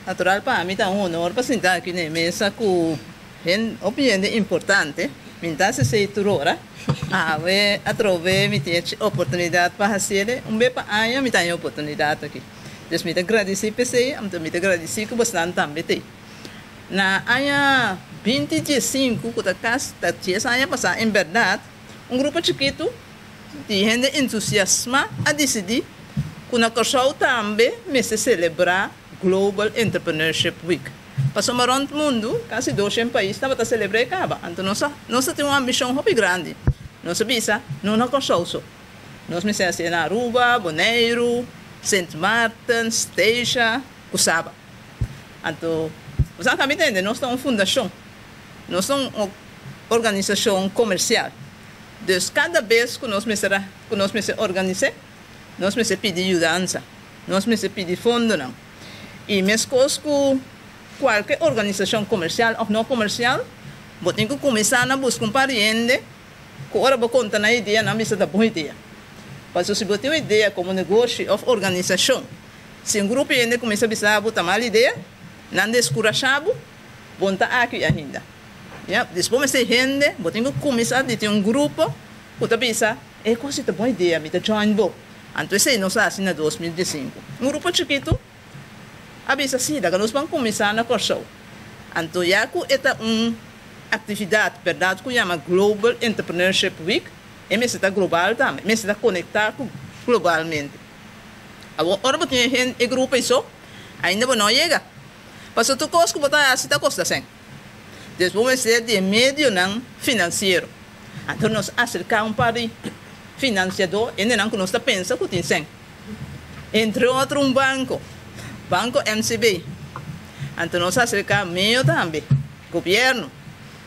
natural para mim tá um honor para sentar aqui na mesa com opinião importante. Minta se sei turora. A trove me tem oportunidade para fazer um bem para aí me tem oportunidade aqui. Então me agradecer para você, me agradecer que você também tem. Na área 25 que tá tinha essa passar em verdade grupo chiquito de gente entusiasma a decidir que na Corsau também me se celebrar Global Entrepreneurship Week. Passou around o mundo, quase 200 países estava a celebrar acaba. Então nós temos uma ambição muito grande. Nós sabemos, não na Corsau só. Nós me assim na Aruba, Bonaire, Saint Martin, Stacia, Cusaba. Então, você acaba de entender, nós somos uma fundação. Nós somos uma organização comercial. Então, cada vez que nós me organizamos, nós me pedimos ajuda, nós me pedimos fundo. E mesmo que qualquer organização comercial ou não comercial, você tem que começar a buscar pariente que ora vou contar na ideia, não precisa da boa ideia. Mas se você tem uma ideia como negócio ou organização, se um grupo ainda começa a pensar, botar mal ideia, não descurajado, vão estar aqui ainda. Depois de gente, você tem que começar a ter um grupo que você pensa, é quase uma boa ideia, me join bo. Então, isso nós assim em 2015. Um grupo chiquito, avisa assim, nós vamos começar na Corsau. Então, já que é uma atividade, verdade, que chama Global Entrepreneurship Week, e me está global também, me está conectado globalmente. Agora, você tem um grupo isso, ainda não chega. Mas tu costa que você assim, costa assim. Depois ser de meio não financeiro. Então nós acercamos para o financiador e não que nós pensa que tem sem. Entre outros um banco MCB. Então nós acercamos meio também governo.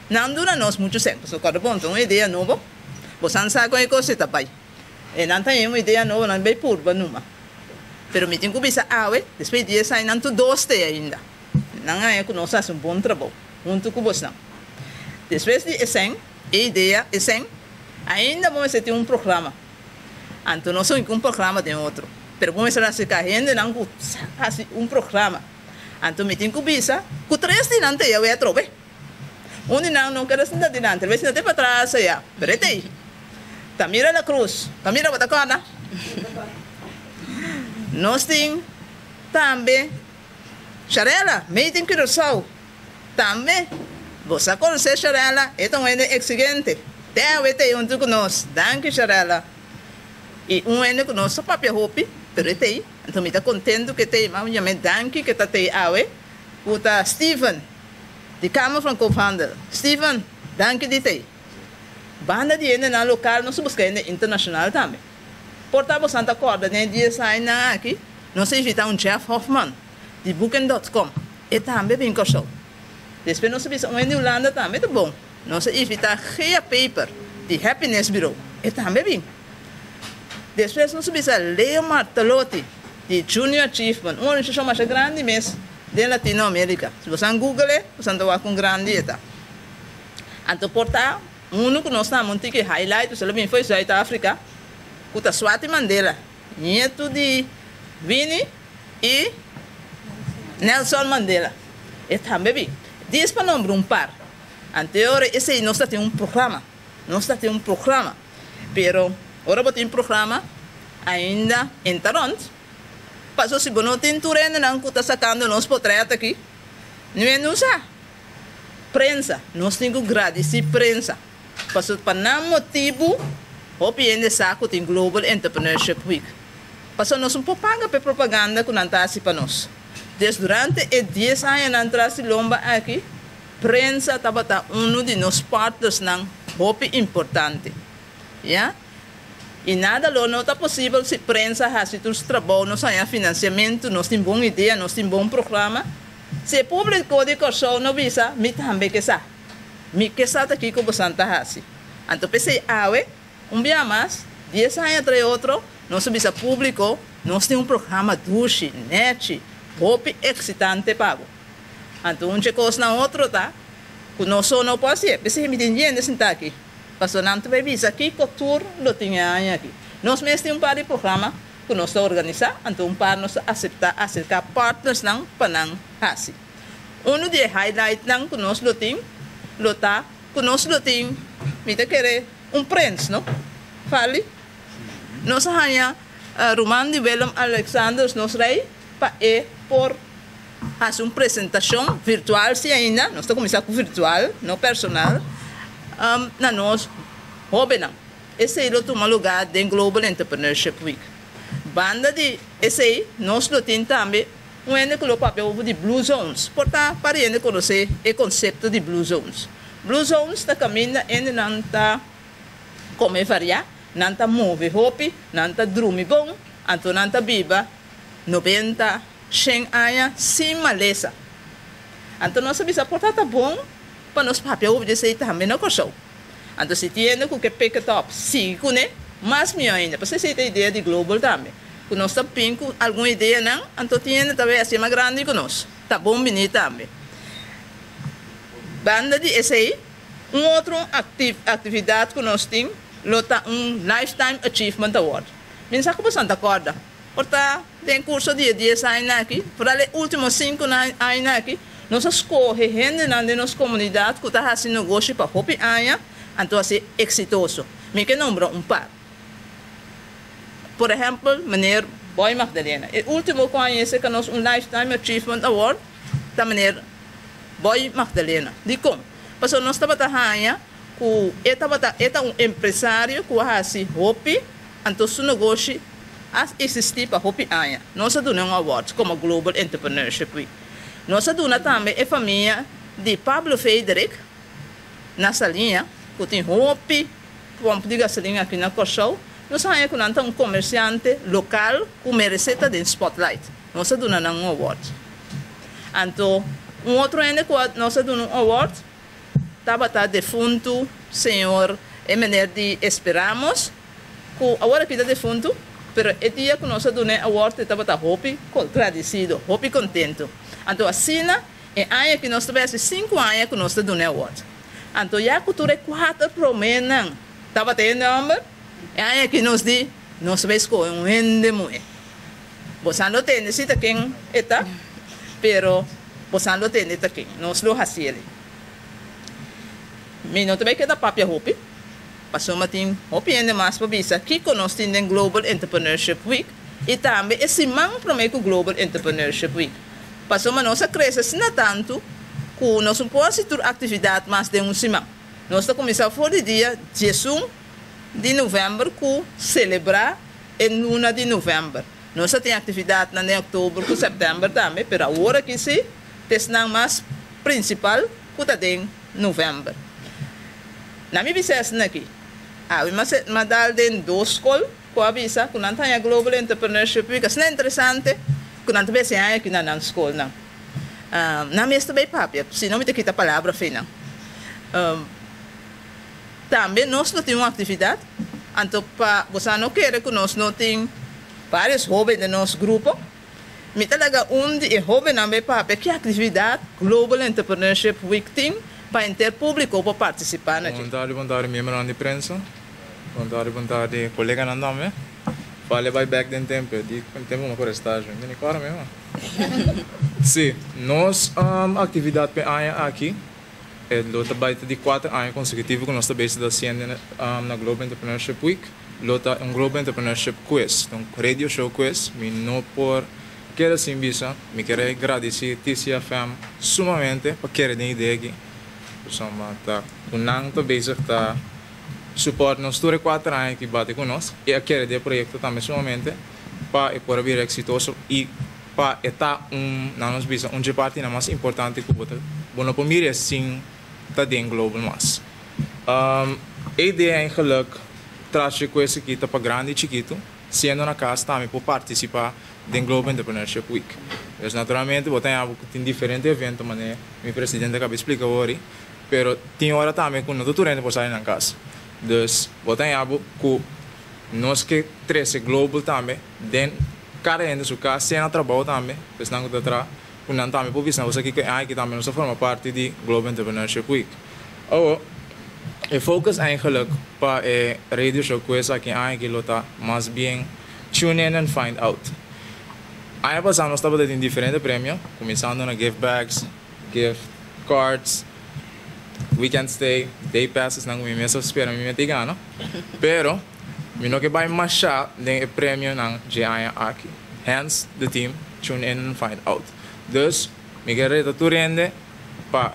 Não dura nós muito sempre. Só cada ponto uma ideia nova. Você não sabe como coisa está pai. E não tem uma ideia nova não vai por numa. Pero me tem que pensar depois disso aí não tu doste ainda. Não é que nós fazemos bom trabalho. Junto com você. Depois de essa ideia, ainda vamos ter um programa. Então, não só um programa de outro. Mas vamos fazer a gente não fazer um programa. Então, me tem que pensar que 3 dias antes eu ia trocar. Onde não quero sentar diante, talvez sentar para trás, já. Perete. Tamira da Cruz, Tamira Batacana. Nós temos também Charela, meio que Rousseau. Também, você conhece Charela, é um exigente. Tem um que nós, danke Charela. E que nós, só papel hopi, pero tem. Então, me está contente que tem, mas eu me danke que está aí, o Steven, de Câmara Franco-Founder. Steven, danke de tem. Banda de na local, nós buscamos internacional também. Portava Santa Corda, né, dia sai aqui, nós invitamos Jeff Hoffman, de Booking.com. E também vem com o show. Depois nós precisamos em Holanda também, é bom. Nós invitamos Gia Paper, de Happiness Bureau. E também vem. Depois nós precisamos Leo Martalotti, de Junior Achievement, uma organização mais grande mesmo, de Latinoamérica. Se você Google, você vai com grande eta. Então, portar, que nós estamos que highlight, você vem foi South África, com a Swati Mandela, neto de Winnie e Nelson Mandela. E também vem. Diz para nombrar um par. Anterior, esse aí nós temos um programa. Pero, agora vou ter um programa ainda em Toronto. Passou se não tem turno, não está sacando nosso portreto aqui. Não é nossa prensa. Nós temos que agradecer a prensa. Passou para não motivo, o PN saco tem Global Entrepreneurship Week. Passou nós um pouco paga para propaganda que não está assim para nós. Desde durante 10 anos na entrada lomba aqui, prensa estava de nossos partners não muito importante, e nada não está possível se prensa faz os trabalhos, nós temos financiamento, nós temos boa ideia, nós temos bom programa, se o público de Corsau não visa, me também que sa, aqui com você está assim, então pensei dia mais, 10 anos atrás outro, nós visa público, nós temos programa duche, net muito excitante pago. Então, coisa na outra, tá? Que nós não pode ser. Porque me tem gente sentar aqui. Passou não te bebis aqui, que tour não tinha aqui. Nós mesmos temos um par de programa, que nós organizar, então para nós aceitar partners não para não assim. De highlight não que nós tem, que nós tem, me querer prince, não? Fale? Nós hanya Roman de Willem Alexander, nós rei, para por fazer uma apresentação virtual, se ainda, nós estamos começando com virtual, não personal, na nós, não. Esse aí toma lugar do Global Entrepreneurship Week. Banda de esse aí, nós temos também o papel de Blue Zones. Portanto, para ele conhecer o conceito de Blue Zones. Blue Zones está caminhando e não está como variar, não está mover hopi, não está dormir bom, então não está biba 90, 100 anos sem maleza. Então nós sabemos que portanto é bom para nós papel de esse aí também não correu. Então, se tem que pick top, sim, mas melhor ainda, porque se tem ideia de global também. Que nós também com alguma ideia, não? Então, tem também assim mais grande que nós. Tá bom, bonito também. Banda de esse outra atividade que nós temos, lota Lifetime Achievement Award. Minha que você não acorda. Portanto, tem curso de 10 anos aqui, para os últimos 5 anos aqui, nós escolhemos gente na nossa comunidade que está fazendo negócio para hopi anos. Então, assim, exitoso. Me que nombro par. Por exemplo, Maneiro Boy Magdalena. O último que conhece que nós Lifetime Achievement Award, da Maneiro Boy Magdalena. De como? Porque nós estamos trabalhando com empresário que faz hopi, então seu negócio existe para hopi anos. Nós damos award como Global Entrepreneurship Week. Nós damos também a família de Pablo Frederic, nessa linha, que tem hopi, pompa de gasolina aqui na Corsol, nós sabemos que nós temos comerciante local que merece de spotlight. Nós damos um award. Então, outro ano que nós damos award, estava defunto, senhor Emener de Esperamos, que agora que está defunto, mas o dia que nós damos award, estava hopi agradecido, hopi contento. Então, assim, é ano que nós tivemos 5 anos que nós damos award. Então, já que tu recuata promenan, estava tendo número, é aí que nos diz, nós vemos com um ende muito. Você não tem necessita quem está, pero você não tem necessita quem, nós lo fazemos. Mas não também queda papel hopi, passou uma tem hopi ainda mais para bisa, que nós temos Global Entrepreneurship Week, e também esse man promete o Global Entrepreneurship Week. Passou uma nossa cresce, não tanto, que nós não podemos ter atividade mais de semana. Nós estamos começando a fazer dia 18 de novembro, que celebrar em 1 de novembro. Nós temos atividade em outubro, que setembro também, mas agora que sim, é mais principal, que está em novembro. Na minha visão aqui, mas dá em 2 escolas, que avisa que não tem Global Entrepreneurship Week, é interessante, que não tem aqui na escola. Na minha também papel, se não me tem a palavra final. Também nós não temos uma atividade, então você não quer que nós não tenhamos vários hobbies no nosso grupo, mas talaga de hobby na minha papel, que atividade Global Entrepreneurship Week tem para ter público para participar. Bom tarde, membro de imprensa, bom tarde, colega na nome. Falei vai back den tempo, di tempo uma corestagem, nem claro mesmo. Sim, nós atividade aqui é o trabalho de 4 anos consecutivos que nós estamos fazendo na Global Entrepreneurship Week. Lota Global Entrepreneurship Quiz, radio show quiz, me não por querer assim bisa, me quero agradecer TCFM sumamente por querer ter ideia aqui. Somos tá, o nang to basic tá suporte nos 4 anos que bate conosco e a querer de projeto também sumamente para poder vir exitoso e para estar na nossa visão parte mais importante que botar bom para mim assim tá dentro global mas a ideia eigenlijk traz coisa aqui tá para grande e chiquito sendo na casa também para participar do Global Entrepreneurship Week. Mas naturalmente botar tem diferentes eventos mas meu presidente acaba de explicar hoje pero tem hora também que não tudo por sair na casa. Dus wat dan hebben que nós que 13 global também den cada ende su casa sem trabalho também pues não que tra com não também por visão você que aí que também nós forma parte de Global Entrepreneurship Week. O focus eigenlijk para radio show coisa aqui aí que lota mais bem tune in and find out. Ano passamos estava dando diferente prêmio, começando na gift bags, gift cards, weekend stay, day passes, não me mesmo espera me metigano. Pero, mino que vai machar den prêmio não de aqui. Hence, the team tune in and find out. Dus, me quero tu rende para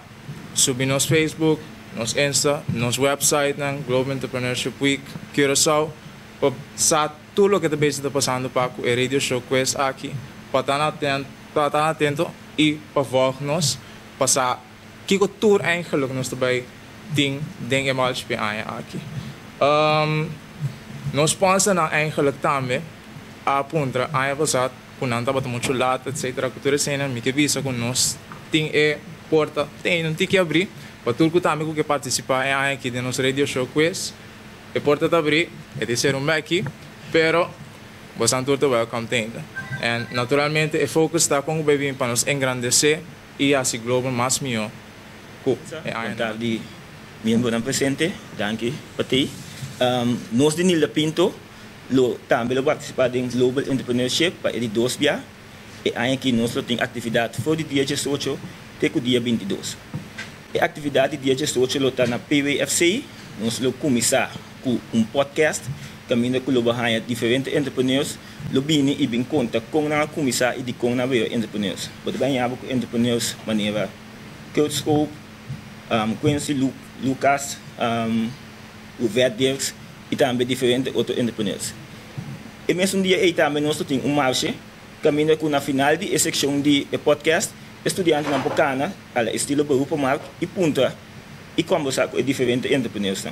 subir nos Facebook, nos Insta, nos website ng Global Entrepreneurship Week, Curaçao, para sa tudo o que está passando para o radio show quest aqui, para estar atento e para volg-nos, para sa kiko tour eigenlijk nos erbij ding eenmaal spelen aqui. Nos sponsor na eigenlijk também a puntra a passat punanta para muito lata etc. Cultura cena me que visa com nós tem porta tem não tem que abrir para tudo que também que participar aqui de nosso radio show quiz a porta está abrir é de ser aqui pero você tudo welcome tenda and naturalmente o foco está com o bebê para nos engrandecer e assim global mais melhor. Contar di membro ng presente, danke pati. Nós de Nilda Pinto, também lo participar em Global Entrepreneurship para ele 2 dia. E aí aqui nós tem atividade for de dia 18 até o dia 22. E atividade dia 18 lo tá na PWFC, nós lo começar com podcast, caminho com lo bahaya diferentes entrepreneurs, lo bini e bem conta com na começar e de com na ver entrepreneurs. Pode ganhar com entrepreneurs maneira Kurt Scope, Quincy Lucas, o Verdirks e também diferentes outros entrepreneurs. E mesmo dia aí também nós temos marcha, caminho com na final de seção de podcast, estudante na Bocana, ala estilo berupa mark e punta e conversar com diferentes entrepreneurs.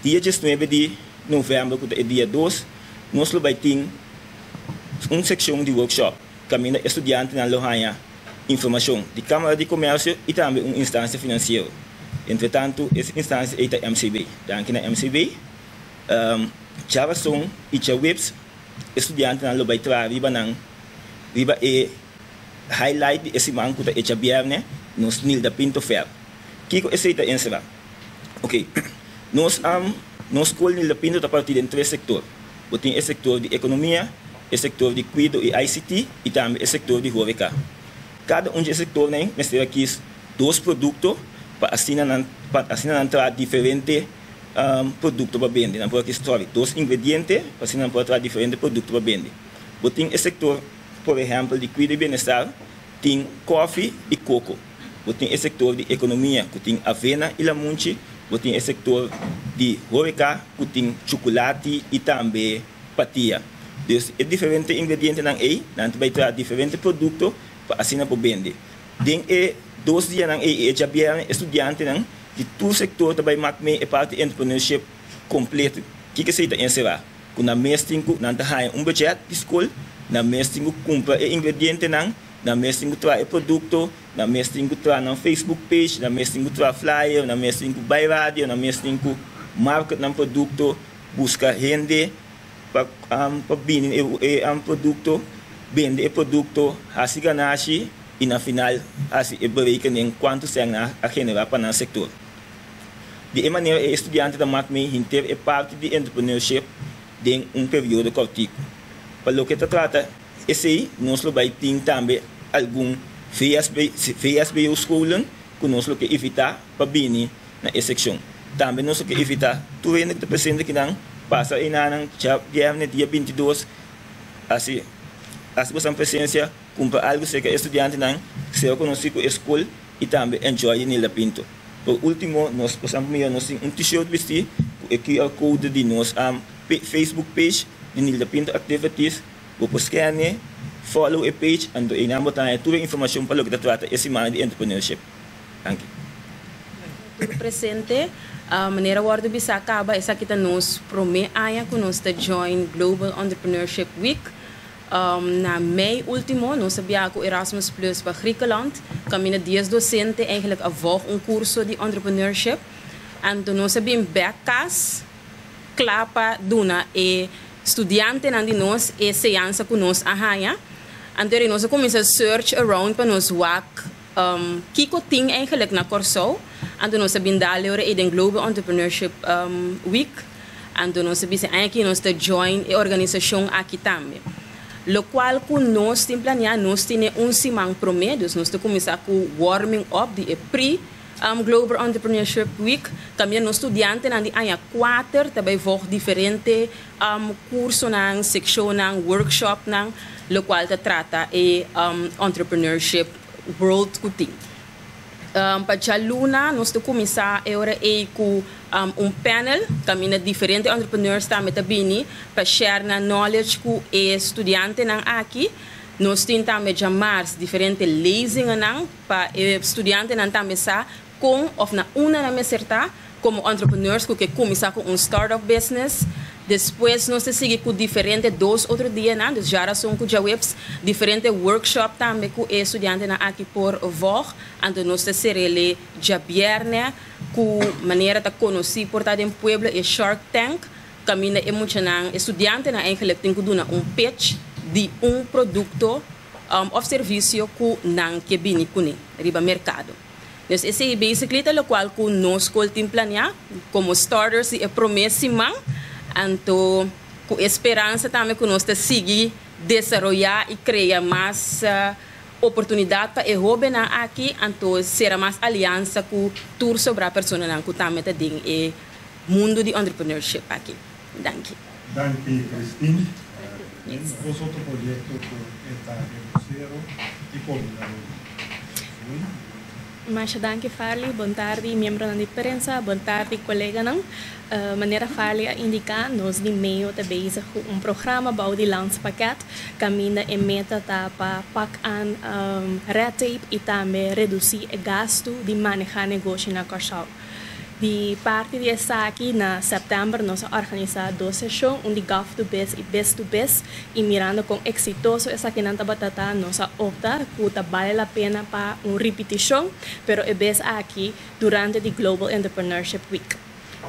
Dia 19 de novembro, que é dia 2, nós vai ter uma seção de workshop, caminho estudante na Lohanha. Informação de Câmara de Comércio e também uma instância financeira. Entretanto, essa instância é a MCB. Danke na MCB. Já são e já webs, estudantes na vai trazer riba e highlight esse banco da já bierne nos Nilda Pinto Fair. Kiko esse é encerrar. Ok. Nós escola Nilda Pinto está partido em 3 setores. Tem o setor de economia, o setor de cuidado e ICT e também o setor de HORECA. Cada um desses setores, nós temos aqui 2 produtos para entrar diferentes produtos para vender. Não pode aqui 2 ingredientes para entrar diferentes produtos para vender. Tem o setor, por exemplo, de cuidado e bem-estar, tem café e coco. Tem o setor de economia, que tem avena e lamunchi. Tem o setor de HORECA, que tem chocolate e também patia. Então, é diferentes ingredientes não vai entrar diferentes produtos para vender. Den 2 dias nang já biar estudante nang de todo sector também makme e parte entrepreneurship completo. Que se está encerrar? Com na mestinho nang tahay budget de escola, na mestinho compra ingrediente nang, na mestinho try produto, na mestinho try nang Facebook page, na mestinho try flyer, na mestinho buy radio, na mestinho market nang produto, busca gente para binin produto. Vende o produto, assim ganhasse e na final, assim bereiken em quanto se a generar para o setor. De maneira, o estudante da MACME é parte de entrepreneurship em período curto. Para o que se trata, esse nós vai ter também algum FSB escola que nós que evitar para vir na seção. Também nós que evitar tudo que está presente que não passa em dia 22, assim. As pessoas presença compra algo que o estudante não se conhece com a escola e também enjoy Nilda Pinto. Por último, nós temos um t-shirt vestir com o QR Code de nossa Facebook page de Nilda Pinto Activities. Você scan, follow a page e não botar toda a informação para o que trata esse semana de entrepreneurship. Thank you. Presente, a maneira guarda bisa acaba essa que nos promete aia que nos join Global Entrepreneurship Week. Na mei último, nós sabíamos que o Erasmus Plus para Griekenland, caminha dias docente eigenlijk avog curso de entrepreneurship. Então nós sabíamos becas, clapa, duna e estudante de nós e ciência que nós ahaya. Então nós começamos a search around para nós wak kiko ting eigenlijk na Curaçao. Então nós sabíamos dar em Global Entrepreneurship Week. Então, nós sabemos que nós join a organização aqui também. Lo qual que nós temos planeado, nós temos semana promédio, nós temos começar com warming up de Global Entrepreneurship Week. Também nós estudantes na ano 4 também vão diferentes cursos, secção, workshop, lo qual trata de entrepreneurship world cutting. Para luna nós temos começar agora com panel, caminha diferentes entrepreneurs também para share na knowledge com estudantes aqui. Nós temos também já mais diferentes lezing para estudantes também com na mesma como entrepreneurs que começar com startup business. Depois nós seguimos com diferentes 2 outros dias, já são com webs, diferentes workshops também com estudantes aqui por voo. Então nós seremos já viernes com maneira de conhecer por em pueblo e Shark Tank. Caminha emocionante, estudantes eigenlijk têm que dar pitch de produto ou serviço que vem com o mercado. Então, esse é basically o qual nós temos planeado como starters e promessa. Então, com esperança também que nós seguir desenvolver e criar mais oportunidade para o jovem aqui, então será mais aliança com todos sobre a pessoa que também tem o mundo de entrepreneurship aqui. Danke. Danke, Christine. Os outros projetos que está em e como Mas danke Farley, boa tarde, membro da imprensa, boa tarde, colega. Maneira Farley a indicar, nós de meio de bezig programa bouw die landspakket, caminha em meta para pagar red tape e também reduzir o gasto de manejar negócio na Cachau. De parte dessa aqui, na setembro, nós organizamos 2 sessões, um de Golf to Best e Best to Best, e mirando com exitoso essa aqui na Batata, nós optar que vale a pena para uma repetição, pero é best aqui durante o Global Entrepreneurship Week.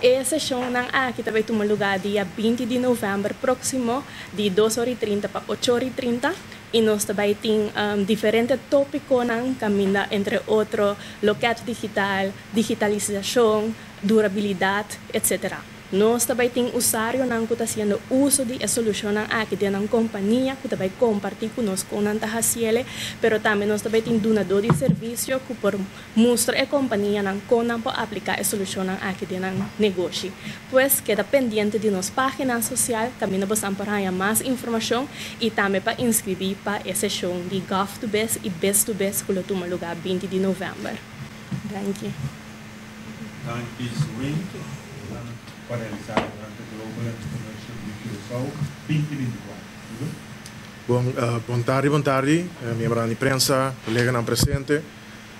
Essa sessão aqui também toma lugar dia 20 de novembro próximo, de 2h30 para 8h30. E nós também temos diferentes tópicos, caminho entre outros, loquete digital, digitalização, durabilidade, etc. Nós também temos usuário que está fazendo uso de solução aqui de uma companhia que também compartilha conosco na Tahasiele, mas também nós também temos donador de serviço que por mostrar a companhia que pode aplicar a solução aqui de um negócio. Pois queda pendente de nossa página social, caminho para mais informação e também para inscrever para a sessão de Golf to Best e Best to Best que toma lugar 20 de novembro. Danke. Danke, Swing. Para realizar durante o Global Entrepreneurship Week 2024. Boa tarde, membro da imprensa, colega não presente,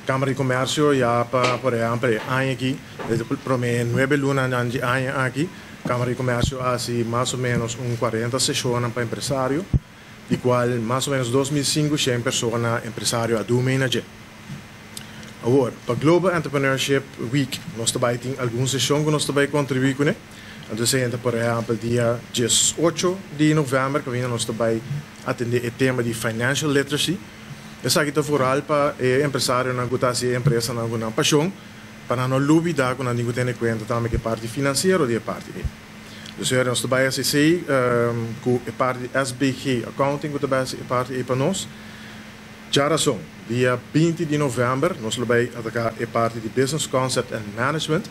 Câmara de Comércio, já para por exemplo, aqui, desde o mês 9 lunas de ano aqui, Câmara de Comércio há mais ou menos 40 sessões para empresário, de qual mais ou menos 2.500 pessoas empresário a dominar. Agora, para o Global Entrepreneurship Week, nós também temos algumas sessões que nós também contribuímos com. Então, por exemplo, dia 18 de novembro, que nós também atender o tema de Financial Literacy. Essa aqui está foral para o empresário que está a empresa na paixão, para não olvidar que nós temos que ter em conta também que a parte financeira e a parte E. Então, nós também assistimos com a parte de SBG Accounting, que também é a parte E para nós. Já razão, dia 20 de novembro, nós vamos atacar a parte de Business Concept and Management.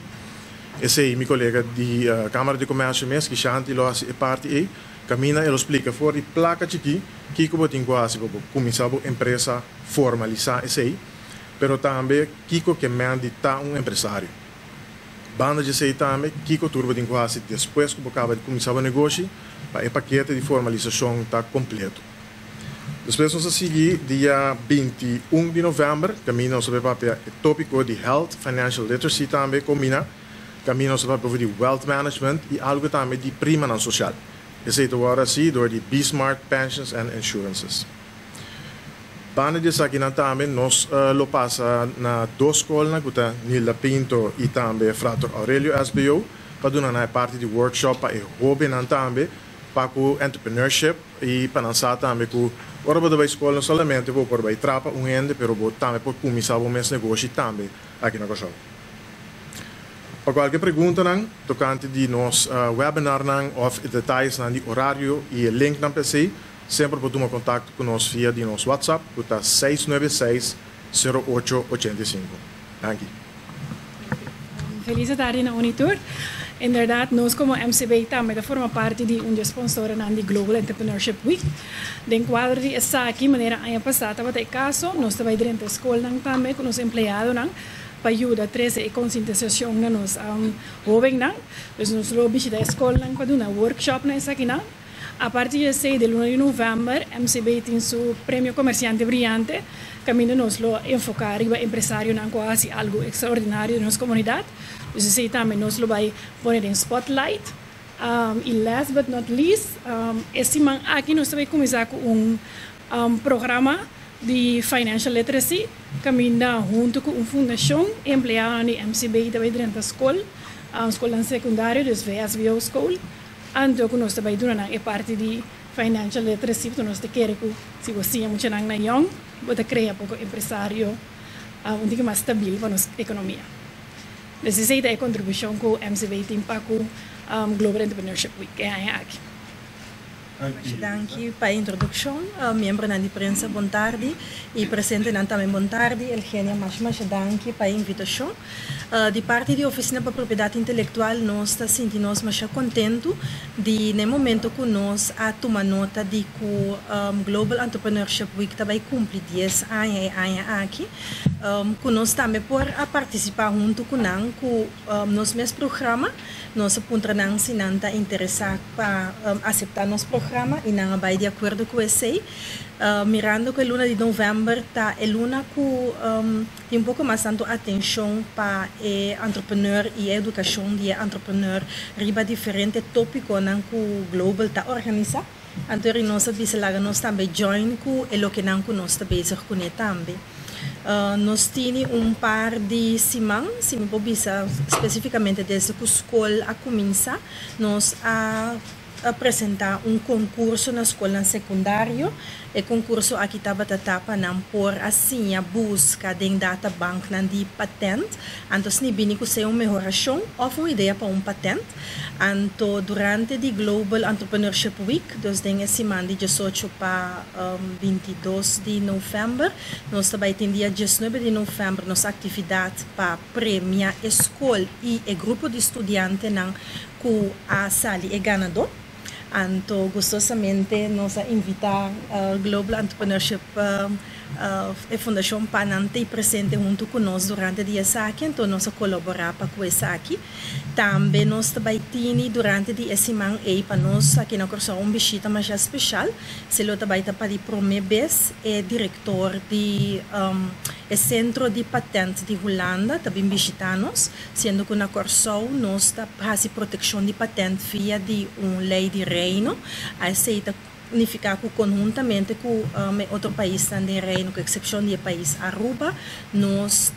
Esse é meu colega da Câmara de Comércio mesmo, que já antes a parte E, caminha e explica fora de placa aqui, que como tem quase para começar a empresa a formalizar esse aí, mas também Kiko que manda um empresário. Banda de sei também, Kiko turbo tem quase depois que acaba de começar o negócio, para o paquete de formalização está completo. Depois nós seguimos dia 21 de novembro, caminhamos sobre o tópico de Health, Financial Literacy também, caminhamos sobre o de Wealth Management e algo também de prima na social. Esse é agora sim, door de B-Smart Pensions and Insurances. Para disso aqui também, nós lo passa na 2 escolas, que está Nilda Pinto e também Frater Aurelio SBO, para dar parte de workshop para o hobby também, para o entrepreneurship e para lançar também com ora da escola não somente vou por vai trapa rende, pero vou também por começar o meu negócio também aqui na Cochau. Para qualquer pergunta tocante de nos webinar of detalhes de horário e link na PC, sempre pode tomar contato conosco via de nosso WhatsApp, que está 696-0885. Dank u. Feliz tarde na Unitur. Inderdaad, nós como MCB também forma parte de sponsor de Global Entrepreneurship Week. Den quadro de essa aqui, maneira ano passado, até caso, nós também dentro da escola também com os empregados para ajudar a trazer a conscientização na nos jovens. Então, nós vamos visitar a escola para fazer um workshop nessa aqui. A partir de 6 de novembro, MCB tem seu prêmio comerciante brilhante. Caminho nos lo enfocar em empresário não quase algo extraordinário na nossa comunidade. Dus sei também nos lo vai pôr em spotlight. E last but not least, esse man aqui nós também começar com programa de financial literacy. Caminho junto com fundação empregada de MCB também dentro da escola secundária, dus VSBO School. Então, nós também durante a parte de financial literacy, então nós queremos que se você é muito young, você cria pouco empresário, pouco mais estável para nossa economia. Necessita a contribuição que o MCB tem para o Global Entrepreneurship Week, que é aqui. Danke para a introdução, membro da imprensa, boa tarde, e presente também boa tarde, Eugênia Machmas, danke para a invitação. De parte da Oficina para Propriedade Intelectual, nós estamos sentindo-nos mais contentos de, no momento que nós tomamos nota de que o Global Entrepreneurship Week também cumpre 10 anos aqui, que nós também por participar junto com o nosso mesmo programa, nós apontamos se não está interessado para aceitar nosso programa e não vai de acordo com esse. Mirando que a luna de novembro está a luna que tem mais tanto atenção para o entrepreneur e a educação de entrepreneur riba diferente tópico que o Global está organizando. Então, nós também join com o que nós estamos bezig com também. Nós temos par de semanas, se me bisa especificamente desde que a escola começa, nós apresentar concurso na escola secundária. O concurso aqui estava tapa por assim a busca de databank de patente. Então, se bem que seja uma melhoração ou uma ideia para patente. Então, durante a Global Entrepreneurship Week, desde a semana de 18 para 22 de novembro, nós também temos dia 19 de novembro nossa atividade para premiar a escola e o grupo de estudantes que a sali é ganador. Então, gostosamente, nós invitamos a Global Entrepreneurship a Fundação Panante presente junto conosco durante o dia aqui, então nós colaboramos com isso aqui. Também nós também temos durante a semana para nós aqui na Corsa visita mais especial. Se eu também para a primeira vez é diretor do Centro de Patentes de Holanda, também visita-nos, sendo que na Corsa nós temos a proteção de patente via de lei de reino, aceita unificar conjuntamente com outro país também reino, com exceção do país Aruba, nós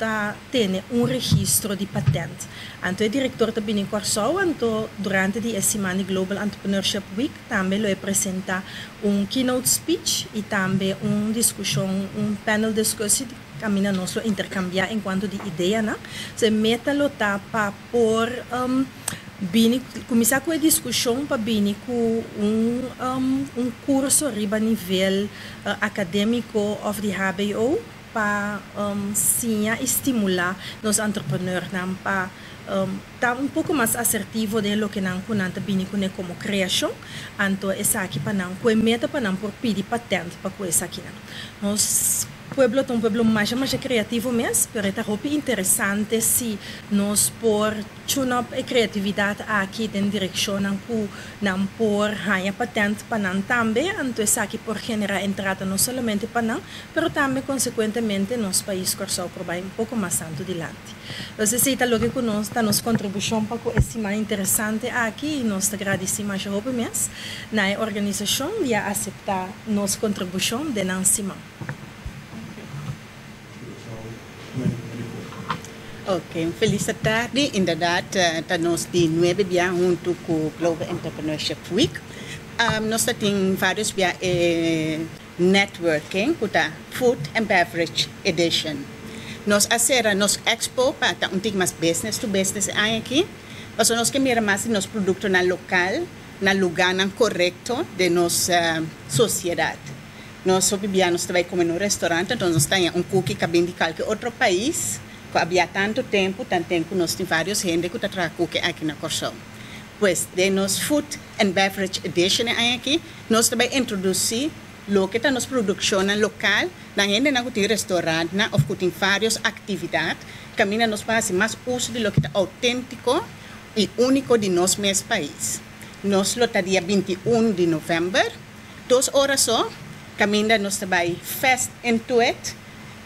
temos registro de patente. Então, o diretor também em Corsau, então, durante a semana Global Entrepreneurship Week, também ele apresenta keynote speech e também discussão, panel discussion caminha nós intercambiar enquanto de ideia, né? Se meta lota para por começar com a discussão para bem com curso a nível acadêmico of the HBO para sim estimular os entrepreneurs para estar pouco mais assertivo de lo que não conanta bem com como criação. Então essa aqui para não com meta para não por pedir patente para com essa aqui não. Nós pueblo é um pueblo mais criativo mesmo, mas é interessante se nós por tune-up a criatividade aqui em direção que não por ganhar patente para não também, então isso aqui por generar entrada não somente para não, mas também consequentemente nosso país correu por pouco mais tanto adiante. Então, se está logo que nós está nossa contribuição para esse mais interessante aqui, nós agradecemos mais a mesmo na organização de aceitar nossa contribuição de não cima. Ok, feliz tarde. Inderdaad, nós temos 9 dias junto com o Global Entrepreneurship Week. Nós temos vários dias networking, que é Food and Beverage Edition. Nós hacer nos expo para um tipo mais business to business aqui. Mas nós que mira mais nos produtos na local, na lugar correto de nossa sociedade. Nós bolivianos também comer no restaurante, então nós temos cookie que vem de qualquer outro país, que havia tanto tempo que nós temos vários gente que traz cookie aqui na Corsão. Pois, de nos Food and Beverage Edition aqui, nós também introduzimos o que está nos produção local, na gente na que restaurante, ou que tem várias atividades, que nós fazemos mais uso de lo que está autêntico e único de nosso mesmo país. Nós lo dia 21 de novembro, 2 horas só, caminha nós também Fest into It,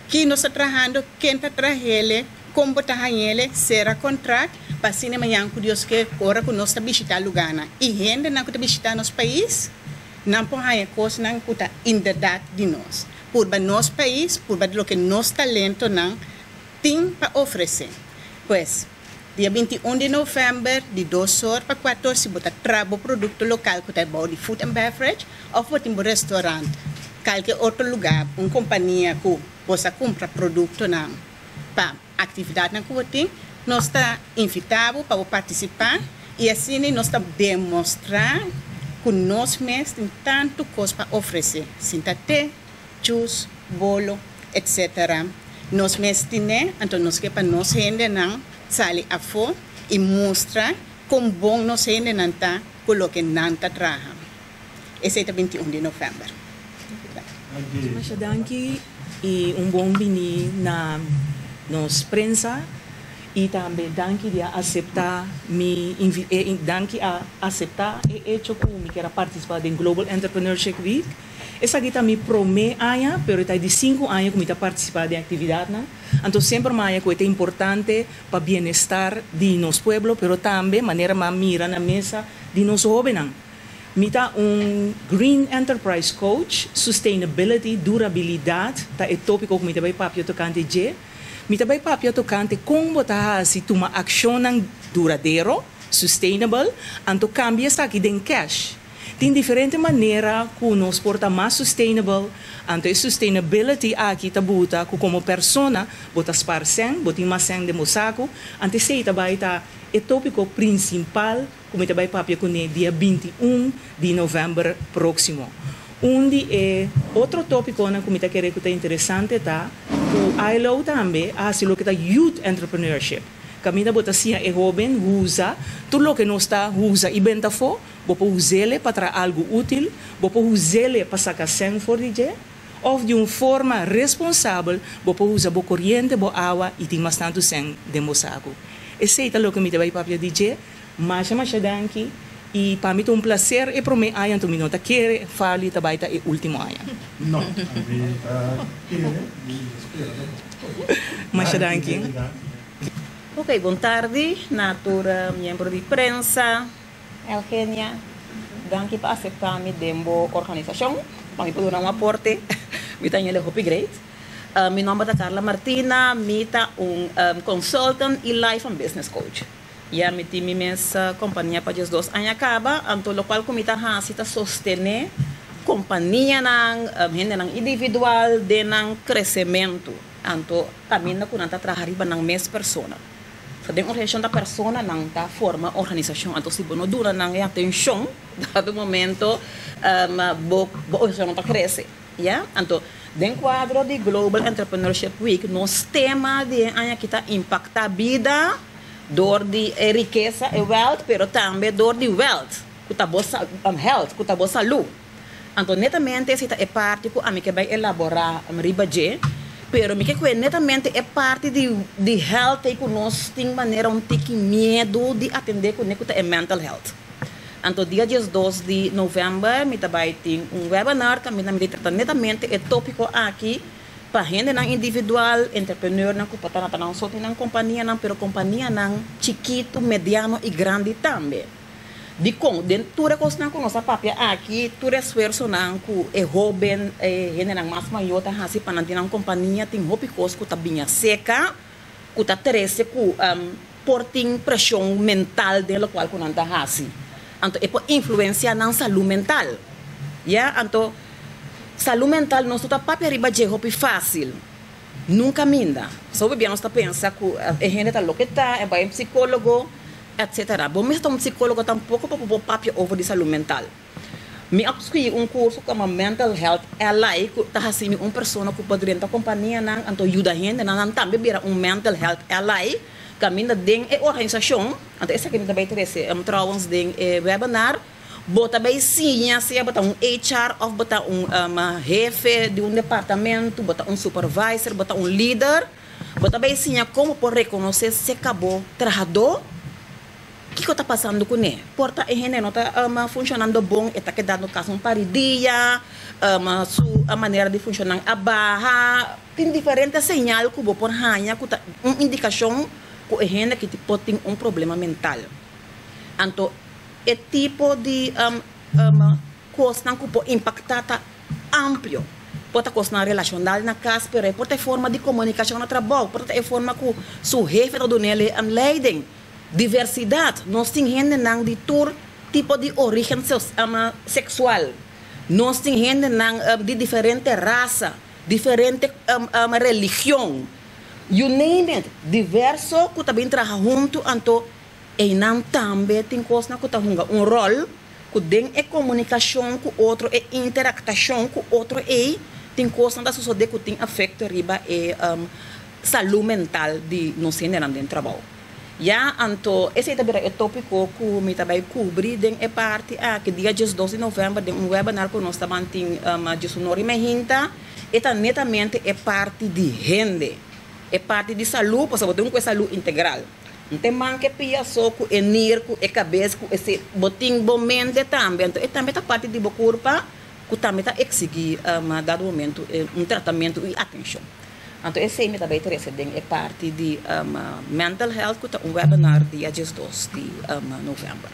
que nós estamos trabalhando, quem está trabalhando, como está trabalhando, será contrato, para assim amanhã que Deus quer, agora que nós estamos visitando lugar. E gente não está visitando nosso país, não pode coisa não está identidade de nós. Por nosso país, por o que nosso talento não tem para oferecer. Pois, dia 21 de novembro, de 2 horas para 4 horas, se você trabalha o produto local que está de food and beverage, ou você tem um restaurante, qualquer outro lugar, uma companhia que você compra produto para atividade que você tem, nós estamos invitados para participar e assim nós estamos demonstrar que nós mesmos temos tanto coisa para oferecer. Sintate, juice, bolo, etc. Nós mesmos temos, então nós que para nós gente não sale a fora e mostra como bom nós gente não está com o que não está trabalhando. Esse é o 21 de novembro. Mas danke e bom bini na nos prensa e também danke de aceitar danke a aceitar e hecho que me quero participar do Global Entrepreneurship Week. Essa aqui também promete anos, pero está de 5 anos que me está participando da atividade, né? Então sempre mais que é importante para o bem-estar de nosso povo, pero também maneira mais mira na mesa de nossos jovens. Mita Green Enterprise Coach, Sustainability, Durabilidade, tá é tópico que me vai papio tocante de. Mita vai papio tocante como tá se toma ação duradouro, sustainable, anto cambia essa aqui em cash. Tem diferente maneira que nós porta mais sustainable, anto é sustainability aqui tá buta como persona, bota sparsen, bota mais sen de mosaco, anto sei tá vai tá é tópico principal, como está vai papia com dia 21 de novembro próximo. Onde é outro tópico como está querendo que está interessante tá, o ILO também assim o que está youth entrepreneurship. Caminha bota assim é jovem usa tudo o que nós está usa e benta for, vou usá-lo para trazer algo útil, vou usá-lo para sacar sangue for de ou de uma forma responsável, vou usar boa corrente, boa água e tem bastante sangue de moçaco. Esse é o que me vai papia DJ, mas danke e para mim é um prazer e para mim aí então minuto quer falar também é o último ano. Não, mas danke. Ok, boa tarde, natura membro de prensa, Eugenia, danke por aceitar-me dentro da organização, para me poder dar um aporte, me tenho ele hope great. Meu nome é Carla Martina, eu sou consultant e life and business coach. Eu tenho minha companhia para 2 anos acaba, então o qual eu estou sostener companhia individual de crescimento, então também eu estou trabalhando com a mesma pessoa. Então, a organização da pessoa não está forma organização, então se não dura não é atenção, dado momento a organização não está crescer, então dentro do quadro de Global Entrepreneurship Week, nosso tema de ano que está impacta a vida, dor de riqueza e wealth, mas também dor de wealth, que está boa health, que está boa saúde. Então, netamente, essa é parte que a mim que vai elaborar a ribaje, pero me que netamente é parte de health que nós tem maneira medo de atender com a mental health. Então, dia 12 de novembro, me também tem webinar que me trata netamente é tópico aqui para gente individual, entrepreneur, que não só tem companhia, pero companhia chiquito, mediano e grande também. De como, dentro da coisa que nossa papia aqui, todo esforço que é jovem, gente mais maior, assim, para ter uma companhia, tem roupa que está bem seca, que está triste, que tem pressão mental dela, qual que não está assim. Então, é por influência na saúde mental. Então, saúde mental, nós estamos papia riba de roupa fácil. nunca minda. Só bem nós pensa que a gente está louca, vai um psicólogo, etc. Bom, mesmo um psicólogo tampouco para pôr papel over de saúde mental. Me escolhi curso como Mental Health Ally, que está assim pessoa que pode dentro da companhia, então ajuda a gente, não também vira Mental Health Ally, que a minha organização, então essa que me também interessa, trouxemos de webinar, bota bem sim, se bota HR, ou bota jefe de departamento, bota supervisor, bota líder, bota bem sim, como por reconhecer se acabou trabalhador. O que está passando com ele? Porta a gente não está funcionando bom, está quedando caso paridia, a maneira de funcionar a barra, tem diferentes sinais que vou por ranha, que tá uma indicação que a gente que pode ter problema mental. Então, é tipo de coisa que pode impactar amplo. Pode coisa relacional na casa, pode ter forma de comunicação no trabalho, pode ter forma que o jefe do nele leiding. Diversidade, nós temos gente de todo tipo de origem sexual, nós temos gente de diferentes raças, diferentes religião, you name it, diverso que também trabalha junto, então, e não também tem coisa que tem rol, que tem a comunicação com o outro, a interação com o outro, e tem coisa da sociedade que tem afeto riba e saúde mental de nós dentro do trabalho. Ja, então, esse também é o tópico que me também cobre, é parte, que dia 12 de novembro, de webinar que nós também temos, de sonora e então, netamente, é parte de gente, é parte de saúde, porque temos uma saúde integral. Não tem manca pia só com o nervo, a cabeça, com esse botinho, bom mente também. Então, é também parte de corpo, que também está exigir, dado momento, tratamento e atenção. Então, esse aí me também interessa, é parte de Mental Health, que é webinar dia 12 de novembro.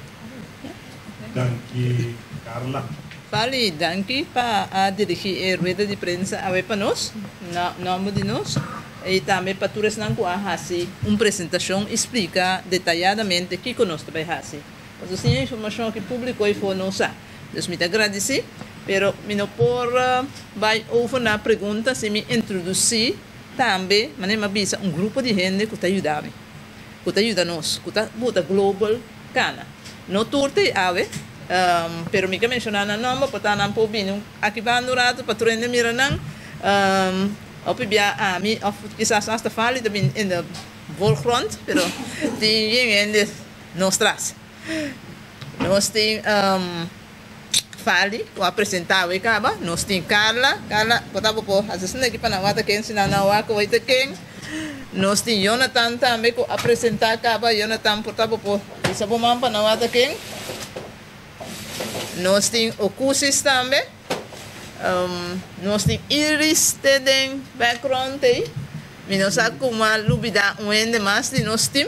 Danke, Carla. Fale, danke para dirigir a rueda de prensa para nós, nome de nós, e também para todos que fazer uma apresentação, explicar detalhadamente o que nós também fazemos. Então, assim, a informação que publicou e foi nossa. Então, me agradeço, mas não por vai ouvir na pergunta, se me introduzir, também, mas me avisa grupo de gente que está ajudando, que está ajudando nós, que está global, cana. Não tudo é ave, pero me mencionar na nome, para estar na pobinho, aqui vai no rato, para treinar miranang, opibia a mim, quizás hasta fale também in voorgrond, pero tem gente nos traz. Nós tem fale, o apresentar o acaba, nós tem Carla, botava por, às vezes aqui para não quem se não que vai ter quem, nós tem Jonathan também que apresentar acaba, Jonathan botava por, isso é bom para não quem, nós tem o Cusis também, nós tem Iris tem background aí, nós sabe como a lubida ende mais de nós tem,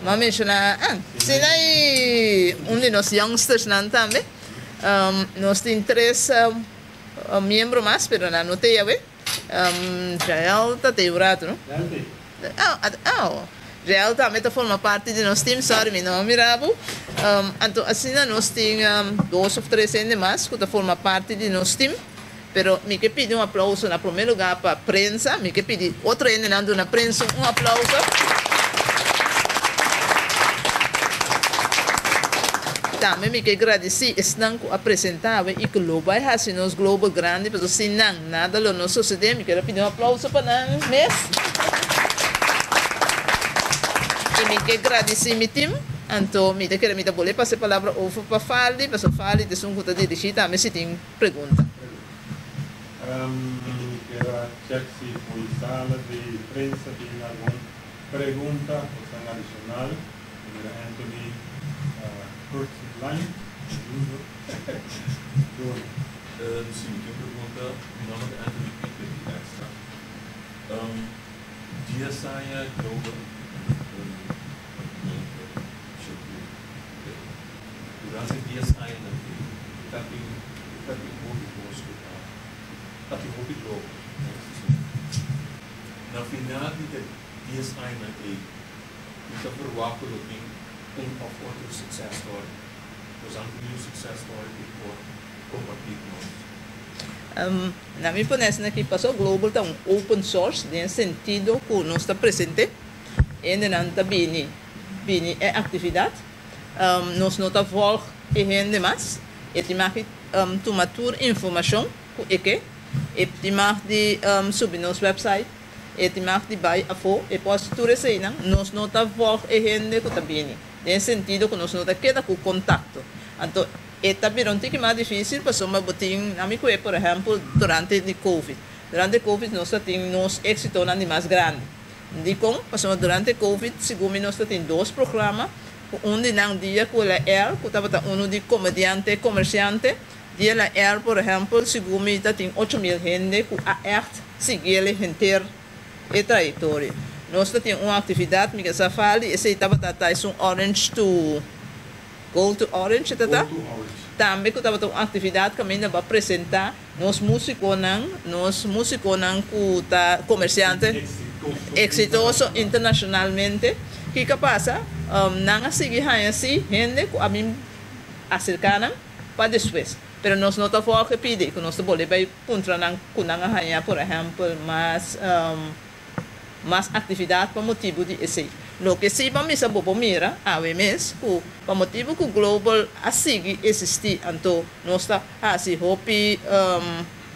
mas mencionar, se aí de nós youngsters não também. Nós temos 3 membros mais, pero não tem a ver. Jael está teurado, não? Jael também forma parte de nosso time, sorry, meu nome é Rabu. Então, assim, nós temos 2 ou 3 ainda mais que forma parte de nosso time. Pero me que pedir aplauso na primeiro lugar para a prensa, me que pedir outro ainda na prensa, aplauso. Também me que agradecer, estão apresentando e que o vai fazer nos global grande, mas se não nada lo não sucede, me quero pedir aplauso para nós mês. E me que agradecer meu time, então me quero me dar boleto passar a palavra over para Fali, para Fali de som que dirigir também se tem pergunta. Quero checar se foi sala de prensa tem alguma pergunta ou adicional. Anthony Curtis Line. Sim, tem pergunta. Meu nome é Anthony Pickett. Dia saia global. Durante dia saia na tapi hobi bosco. Tapi hobi global. Na final de dia saia na kita verwachten dat een of andere success story. Dus aan de nieuwe success story die voor compartiet na minha opinião aqui passou global tá open source no sentido que nós está presente e não está bem é atividade nós não está volg e rende mais e te mag tomar informação que e te mag de subir nos website e te mag de buy a fo e posso tu receber nós não está volg e rende que está bem no sentido que nós não está queda com contato então também um pouco mais difícil, porque uma botin, a mim por exemplo, durante o Covid. Durante o Covid nós temos êxito mais grande. Digo, porque durante o Covid, segundo nós temos 2 programas, onde não dia que ela que estava de comediante, comerciante, dia ela, por exemplo, segundo tem 8.000 gente que a seguir ele inteiro a trajetória. Nós temos uma atividade, que eu falo, e se estava um orange to Go to Orange, também que estava uma atividade que ainda vai apresentar nos músicos que está comerciante exitoso internacionalmente que passa não seguir assim gente que a mim acercam para depois pero nós não estamos a pedir que nós podemos encontrar com a por exemplo mais atividade para motivo de esse lo que se vamos a mira a vez por motivo que o global a seguir existir então nós está assim hopi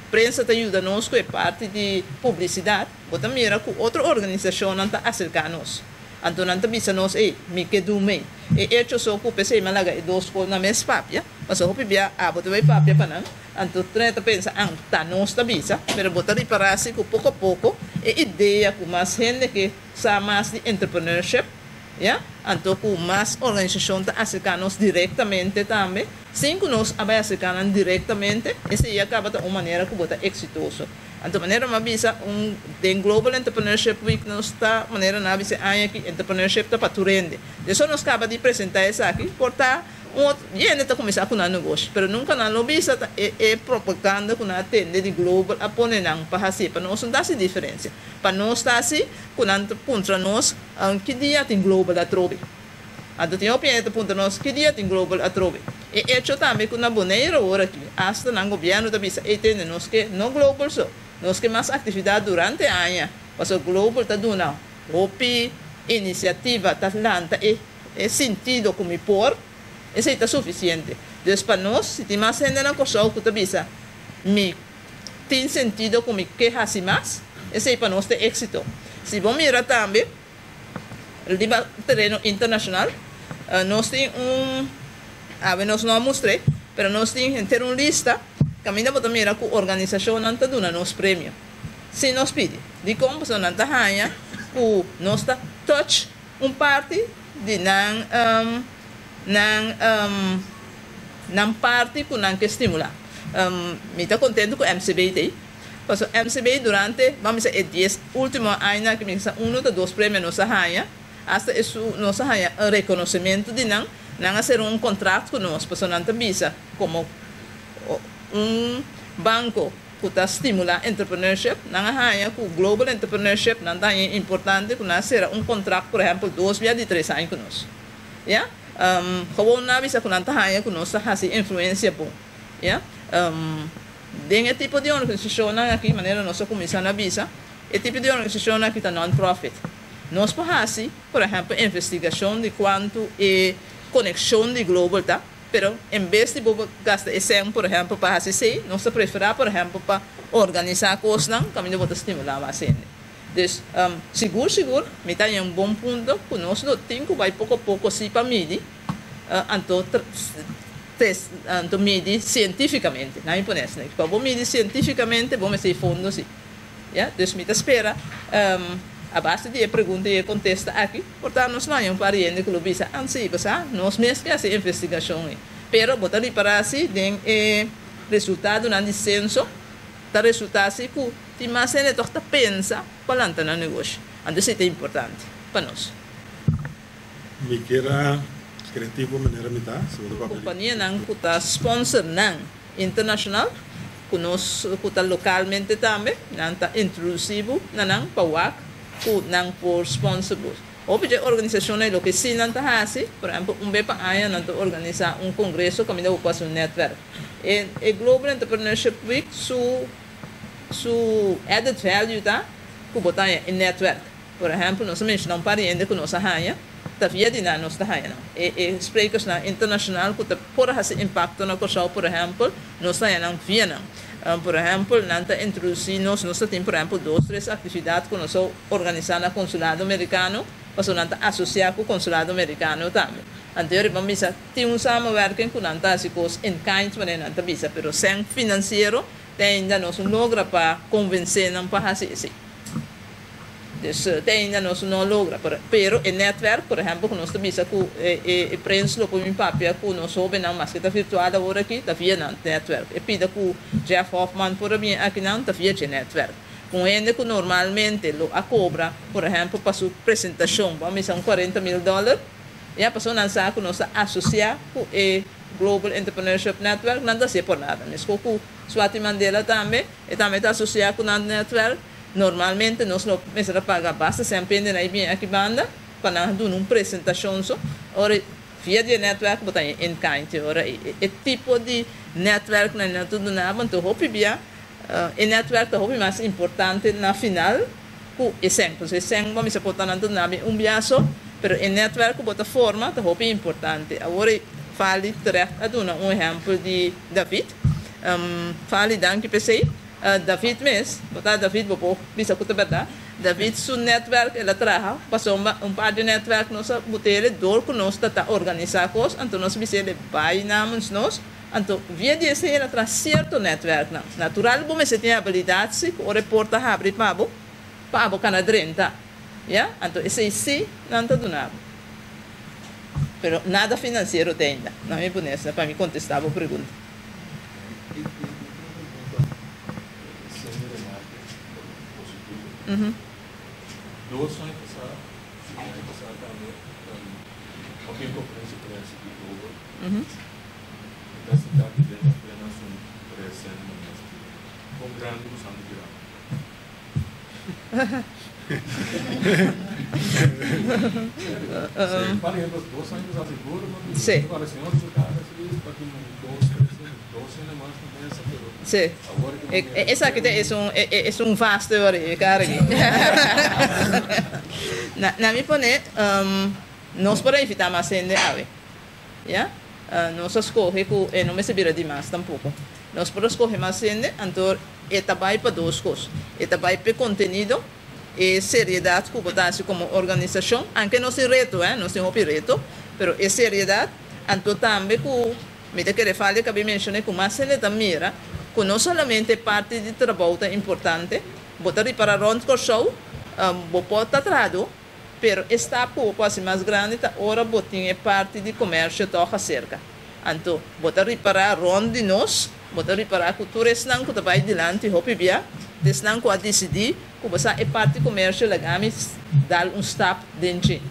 prensa te ajuda nós com parte de publicidade bota mira que outra organização não está acercar nós então não está bisa nós me que do me e hecho só que pensei malaga e 2 coisas na mesma papia mas hopi bia bota vai papia para não então trata pensa tá nós está bisa pero bota reparar-se que pouco a pouco e ideia com mais gente que sabe mais de entrepreneurship, então com mais organizações está acercando-nos diretamente também, sem que nós acercando diretamente, isso aí acaba de uma maneira que bota exitoso. Então, maneira uma visa den Global Entrepreneurship Week nós está maneira na visa aqui entrepreneurship está para turende. Isso nós acaba de apresentar isso aqui, portar e ainda está começando com um negócio, mas nunca na lobista é propaganda com a tenda de global a pôr não para assim, para nós não dá essa diferença. Para nós está assim, quando contra nós, que dia tem global a trove. Então tem opinião para nós que dia tem global a trove. E isso também com a boneira hora aqui, hasta no governo da bisa, e tem nós que não global só, nós que mais atividade durante a ano, porque o global está dando opi iniciativa está lanta e sentido como por isso está suficiente. Então, para nós, se tem mais gente na coisa que está tem sentido como que faz mais, isso para nós tem êxito. Se vamos mirar também, o terreno internacional, nós temos nós não mostrei, mas nós temos uma lista, que ainda podemos mirar que a organização não está dando nos prêmios. Se nós pedimos, de como você não está ganhando, que nós está touch parte de não parte que não que estimular. Me está contente com o MCB, porque o MCB durante, vamos dizer, 10 últimos anos, que me dá 1 ou 2 prêmios nossa rainha, até isso nossa rainha reconhecimento de não fazer contrato com nós, porque não tem visa como banco que está estimulando entrepreneurship, não rainha que o global entrepreneurship não é importante que nós ser contrato, por exemplo, 2 via de 3 anos com nós. Gewoon na bisa ko nanta haya ko sa hasi influência bom, den tipo de organização aqui maneira nossa comissão na bisa, tipo de organização aqui tá non-profit. Nós hasi, por exemplo, investigação de quanto é conexão de global tá, pero em vez de gastar esse por exemplo para hasi sei, nós preferir por exemplo para organizar coisas não, caminho bota estimular mais gente. Então, seguro, me está em bom ponto, que nós não temos que vai pouco a pouco se para medir, então medir cientificamente, não é importante, né? Para medir cientificamente, vamos ter fundos, então, me espera, a base de pergunta e contesta aqui, portanto, nós não é pariente que lo bisa, ansi, nós mesmos que essa investigação, pero botar para si, den resultado na censo, tá resultado assim que tem mais gente que pensa para lançar no negócio. Então isso é importante para nós. Me queira criativo maneira me tá. A companhia não que está sponsor não internacional, que nós que está localmente também, não está intrusivo, não para o que não por sponsor. Obje organização é o que sim não está assim, por exemplo, bepa aia não organizar congresso que me dá o passo network. E Global Entrepreneurship Week su added value tá ku botar em network. Por exemplo, nós mencionamos pariente que nós hanha, tá via de nós tá hanha. E speakers na internacional que tá por esse impacto na coisa, por exemplo, nós tá na Viena. Por exemplo, nanta introduzir nós tem por exemplo 2, 3 atividades que nós organizar na consulado americano, mas nanta associar com o consulado americano também. Anterior vamos bisa tem samenwerking com nanta as coisas in kind maneira nanta bisa, pero sem financeiro tem ainda nós logra para convencer não para fazer isso. Então tem ainda nós não logra, pero o network, por exemplo, que nós bisa com e prensa lo com um papel com nós soube não mas que tá virtual agora aqui tá via não network. E pida com Jeff Hoffman por mim aqui não tá via network. Com ele que normalmente lo a cobra, por exemplo, para sua apresentação, vamos são $40,000. E a pessoa não sabe que nós associar com o Global Entrepreneurship Network, não dá ser por nada. Mas com o Swati Mandela também, e também está associado com o network. Normalmente nós não precisamos pagar basta, sempre aí bem aqui banda, para dar uma apresentação. Ora, via de network, botar em kind. Ora, e tipo de network não é tudo nada, então hope bia, o network é hope mais importante na final, com exemplo. Se exemplo, vamos botar na tudo nada, biaço. Pero o network bota forma tá muito importante. Agora fale direto a dar exemplo de David. Fale danke PC. David mesmo, botar David bobo bisa kuta verdade. David su network ela traha, passou par de network nossa botele dor que nós tá organizar coisas, então nós bisa ele vai namens nós. Então via de ser ela traz certo network não. Natural bom se tem habilidade se o reporta abre pabo canadrenta. Yeah? Então, esse sim, não está do nada. Mas nada financeiro tem ainda. Não me conhece, para me contestar a pergunta. Dois anos passados também, alguém conferência para esse global. Da cidade de apenas presente, com grande usando de Sim. Sim. Essa aqui é um vasto cara. Na minha opinião, nós podemos evitar mais ainda ave. Yeah? Nós escolhe que não me servir demais tampouco. Nós podemos escolher mais ainda, então é trabalho para duas coisas. É trabalho para conteúdo e seriedade que botar como organização, aunque não se reto, não se houve reto, mas é seriedade, então também que me querer falar que eu mencionei que mais ele também mira, que não somente parte de trabalho é importante, botar para rond com show, botar trado, mas está por quase mais grande, tá ora botinha é parte de comércio toca cerca, então botar para rond de nós, botar para a cultura não que vai adiante, houve bia, desnang ko decidir que você é parte comércio legami dar step dentro.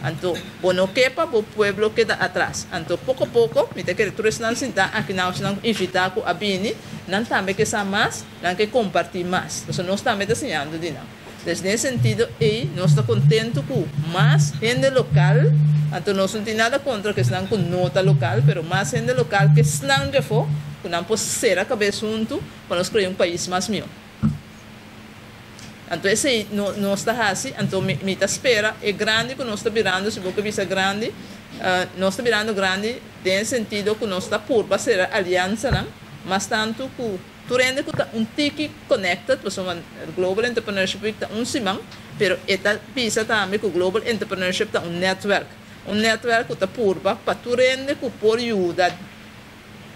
Então, não quepa o pueblo que está atrás. Então, pouco a pouco, me tem que retornar sentar aqui nós não invitar com a bini, não também que sa mais, não que compartilhar mais. Então, nós também desenhando de não. Nesse sentido, nós estamos contentes com mais gente local. Então, nós não temos nada contra que estão com nota local, mas mais gente local que estão de fora, que não pode ser a cabeça junto para nós criar país mais melhor. Então, esse não está assim, então me espera, é grande que nós está virando, se você visa grande, nós está virando grande, no sentido que nós está por ser aliança, não? Mas tanto que tu rende que está tiki connected, porque o Global Entrepreneurship Week está simão, mas está visa também que o Global Entrepreneurship está network que está por, para tu rende que por ajuda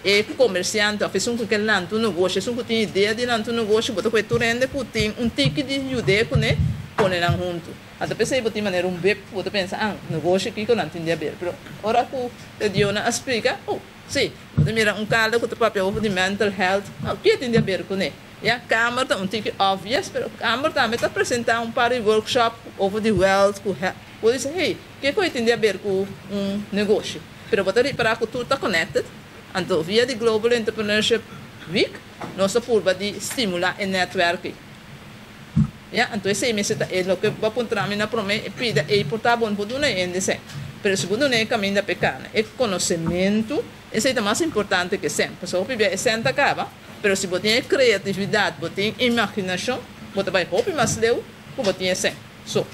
e comerciante, fez que lança um negócio, que tem ideia de lançar um negócio, botar que tu rende que tem ticket de ajuda com ele, põe lá junto. Até pensei que de maneira web, você pensa, negócio aqui que não tem ver, mas ora que a Diona explica, sim, você mira cara que tem papel de mental health, o que tem a ver com ele? E a Câmara está ticket obvious, mas a Câmara também está apresentando par de workshop over the wealth, você diz, hey, o que tem a ver com negócio? Mas você para que tudo está connected. Então, via de Global Entrepreneurship Week, nós estamos de estimular o networking. Então, esse mês é o que vai apontar na promessa e pida e portar bom por uma índice. Pero se você não é caminho da pequena, é conhecimento, isso é o mais importante que sempre. Se você é senta acaba, mas se você tem criatividade, você tem imaginação, você vai roubar mais leu, você tem sempre. So,